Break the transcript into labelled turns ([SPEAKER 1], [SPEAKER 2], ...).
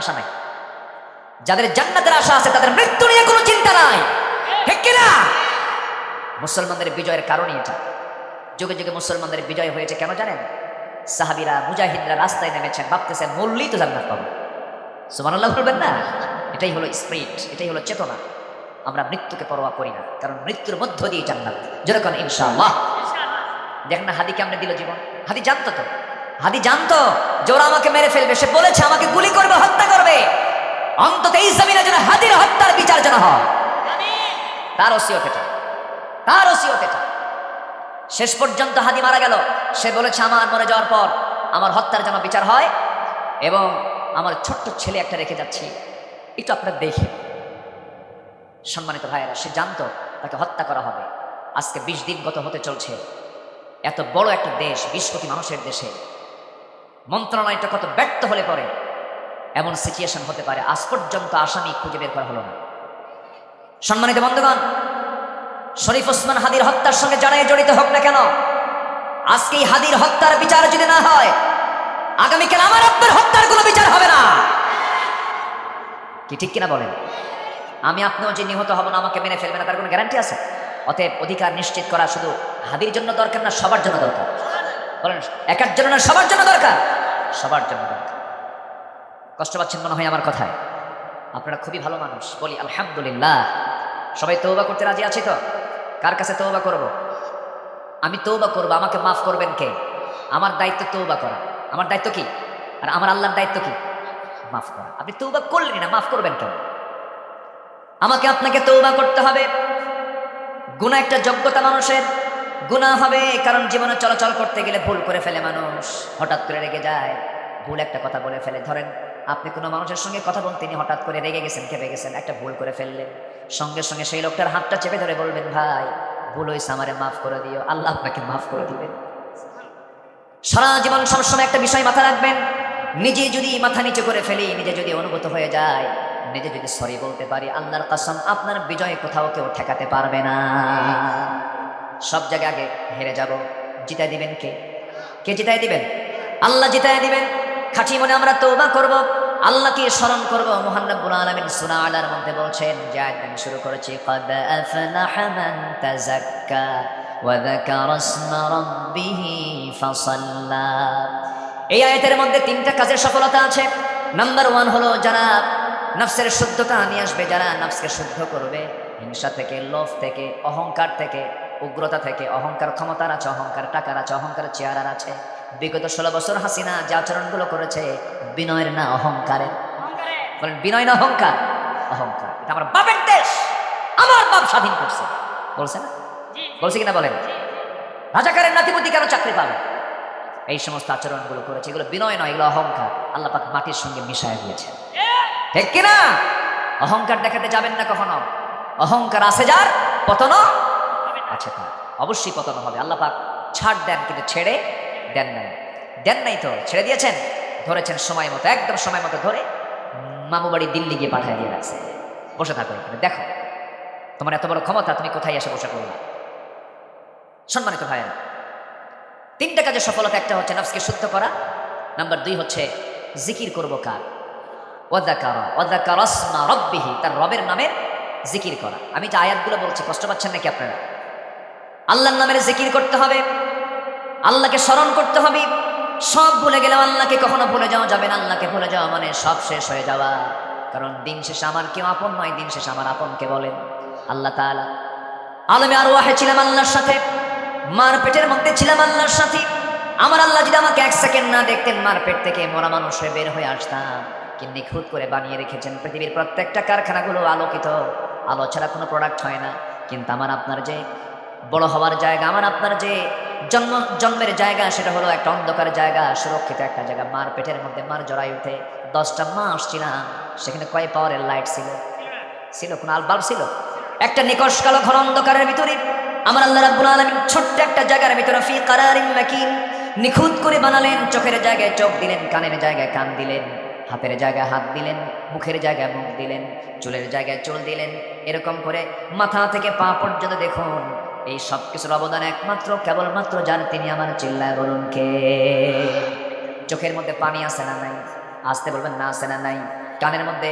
[SPEAKER 1] আশা নাই, যাদের জান্নাতের আশা আছে তাদের মৃত্যু নিয়ে কোনো চিন্তা নাই, ঠিক কিনা? মুসলমানদের বিজয়ের কারণই এটা। যুগে যুগে মুসলমানদের বিজয় হয়েছে কেন জানেন? সাহাবীরা মুজাহিদরা রাস্তায় নেমেছেন, ভাবতেছেন মরলেই তো জান্নাত পাবো। সুবহানাল্লাহ বলবেন না? এটাই হলো স্পিরিট, এটাই হলো চেতনা। আমরা মৃত্যুকে পরোয়া করি না, কারণ মৃত্যুর মধ্য দিয়ে জান্নাত। যেরকম ইনশাআল্লাহ। দেখেন না হাদি কেমনে দিল জীবন। হাদি জানতো তো, হাদি জানতো যে ওরা আমাকে মেরে ফেলবে। সে বলেছে আমাকে গুলি করবে, হত্যা করবে। অন্তত এই জমিনে যেন হাদির হত্যার বিচার যেন হয়, তার ওসিয়ত এটা, তার ওসিয়ত এটা। শেষ পর্যন্ত হাদি মারা গেল। সে বলেছে আমার মরে যাওয়ার পর আমার হত্যার যেন বিচার হয়, এবং আমার ছোট্ট ছেলে একটা রেখে যাচ্ছি, একটু আপনারা দেখে। সম্মানিত ভাইয়েরা, সে জানতো তাকে হত্যা করা হবে। আজকে 20 দিন গত হতে চলছে। এত বড় একটা দেশ, 20 কোটি মানুষের দেশে মন্ত্রণালয়টা কত ব্যর্থ হলে পরে এমন সিচুয়েশন হতে পারে। আজ পর্যন্ত আসামি খুঁজে বের করা হলো না। সম্মানিত বন্ধুগণ, শরীফ ওসমান হাদির হত্যার সঙ্গে যারাই জড়িত হোক না কেন, আজকে এই হাদির হত্যার বিচার যদি না হয়, আগামীকাল আমার আপনার হত্যার কোনো বিচার হবে না। কি ঠিক কিনা বলেন? আমি আপনিও যে নিহত হব না, আমাকে মেনে ফেলবে না, তার কোনো গ্যারান্টি আছে? অতএব অধিকার নিশ্চিত করা শুধু হাদির জন্য দরকার না, সবার জন্য দরকার। বলেন, একার জন্য না, সবার জন্য দরকার? সবার জন্য দরকার। কষ্ট পাচ্ছেন মনে হয় আমার কথায়? আপনারা খুবই ভালো মানুষ, বলি আলহামদুলিল্লাহ। সবাই তওবা করতে রাজি আছে তো? কার কাছে তওবা করব? আমি তওবা করব, আমাকে মাফ করবেন কে? আমার দায়িত্ব তওবা করা। আমার দায়িত্ব কি? আর আমার আল্লাহর দায়িত্ব কি? মাফ করা। আপনি তওবা করলেন না, মাফ করবেন কেন? আমাকে আপনাকে তওবা করতে হবে। গুনাহ একটা যোগ্যতা মানুষের, গুনাহ হবে কারণ জীবনে চলাচল করতে গেলে ভুল করে ফেলে মানুষ, হঠাৎ করে রেগে যায়, ভুল একটা কথা বলে ফেলে। ধরেন আপনি কোনো মানুষের সঙ্গে কথা বলতে তিনি হঠাৎ করে রেগে গেছেন, খেপে গেছেন, একটা ভুল করে ফেললেন। সঙ্গে সঙ্গে সেই লোকটার হাতটা চেপে ধরে বলবেন, ভাই ভুল হয়েছে, আমারে মাফ করে দিও। আল্লাহ আপনাকে মাফ করে দিবেন। সারা জীবন সবসময় একটা বিষয় মাথা রাখবেন, নিজে যদি মাথা নিচু করে ফেলি, নিজে যদি অনুগত হয়ে যায়, নিজে যদি সরি বলতে পারি, আল্লাহর কসম আপনার বিজয় কোথাও কেউ ঠেকাতে পারবে না। সব জায়গায় আগে হেরে যাব, জিতাই দিবেন কে? কে জিতাই দিবেন? আল্লাহ জিতাই দিবেন। খাঁটি মনে আমরা তওবা করব, আল্লাহকে স্মরণ করব। মহান রব্বুল আলামিন সূরা আলার মধ্যে বলছেন, যে আয়াত আমি শুরু করেছি, ক্বাদ আফলাহা মান তাযাক্কা ওয়া যাকারা ইসমা রাব্বিহি ফাসাল্লা। এই আয়াতের মধ্যে 3টা কাজের সফলতা আছে। নাম্বার 1 হলো যারা নফসের শুদ্ধতা নিয়ে আসবে, যারা নফসকে শুদ্ধ করবে হিংসা থেকে, লোভ থেকে, অহংকার থেকে, উগ্রতা থেকে। অহংকার ক্ষমতার আছে, অহংকার টাকার আছে, অহংকার চেহারার আছে। বিগত 16 বছর হাসিনা যে আচরণগুলো করেছে, বিনয়ের না অহংকারের? বলেন, বিনয় না অহংকার? অহংকার। এটা আমার বাপের দেশ, আমার বাপ স্বাধীন করছে, বলছে না? বলছে কিনা বলেন? রাজাকারের নাতিপুতি কেন চাকরি পাবে? এই সমস্ত আচরণগুলো করেছে, এগুলো বিনয় নয়, এগুলো অহংকার। আল্লাহ পাক মাটির সঙ্গে মিশায় দিয়েছে, ঠিক কিনা? অহংকার দেখাতে যাবেন না কখনো। অহংকার আছে যার, পতন আছে তার। অবশ্যই পতন হবে। আল্লাহ পাক ছাড় দেন, কিন্তু ছেড়ে দেন নাই। দেন নাই তো, ছেড়ে দিয়েছেন, ধরেছেন সময় মতো, একদম সময় মতো ধরে মামু বাড়ি দিল্লি গিয়ে পাঠিয়ে দিয়ে রাখছে। বসে থাকো এখানে, দেখো তোমার এত বড় ক্ষমতা, তুমি কোথায় এসে বসে পড়লা। সম্মানিত ভাইয়েরা, 3টা কাজের সফলতা। একটা হচ্ছে নফসকে শুদ্ধ করা। নাম্বার 2 হচ্ছে জিকির করবো কার? ওয়াযাকারা ইসমা রাব্বিহি, তার রবের নামের জিকির করা। আমি যে আয়াতগুলো বলছি, কষ্ট পাচ্ছেন নাকি আপনারা? আল্লাহর নামের জিকির করতে হবে, আল্লাহকে স্মরণ করতে হবে। সব ভুলে গেলেও আল্লাহকে কখনো ভুলে যাওয়া যাবে না। আল্লাহকে ভুলে যাওয়া মানে সব শেষ হয়ে যাওয়া। কারণ দিন শেষে আমার কেউ আপন নয়, দিন শেষে আমার আপনকে বলেন আল্লাহ তাআলা। আলমে আরওয়াহে ছিলাম আল্লাহর সাথে, মার পেটের মধ্যে ছিলাম আল্লাহর সাথে। আমার আল্লাহ যদি আমাকে 1 সেকেন্ড না দেখতেন, মার পেট থেকে মরা মানুষ হয়ে বের হয়ে আসতাম। কি নিখুঁত করে বানিয়ে রেখেছেন। পৃথিবীর প্রত্যেকটা কারখানাগুলো আলোকিত, আলো ছাড়া কোনো প্রোডাক্ট হয় না। কিন্তু আমার আপনার যে বড় হওয়ার জায়গা, আমার আপনার যে জন্মের জায়গা, সেটা হলো একটা অন্ধকার জায়গা, সুরক্ষিত একটা জায়গা। মার পেটের মধ্যে, মার জরায়ুতে 10টা মাস ছিলাম। সেখানে কয় পাওয়ারের লাইট ছিল? ছিল কোন আলবাল্ব ছিল? একটা নিকশ কালো ঘন অন্ধকারের ভিতরে আমার আল্লাহ রাব্বুল আলামিন ছোট্ট একটা জায়গার ভিতরে ফি কারারিন মাকিন নিখুঁত করে বানালেন। চোখের জায়গায় চোখ দিলেন, কানের জায়গায় কান দিলেন, হাতের জায়গায় হাত দিলেন, মুখের জায়গায় মুখ দিলেন, চুলের জায়গায় চুল দিলেন। এরকম করে মাথা থেকে পা পর্যন্ত দেখুন, এই সব কিছুর অবদান একমাত্র কেবলমাত্র যার, তিনি আমার। চিল্লায় বলুন কে? চোখের মধ্যে পানি আছে না নাই? আসতে বলবেন না আছে না নাই, কানের মধ্যে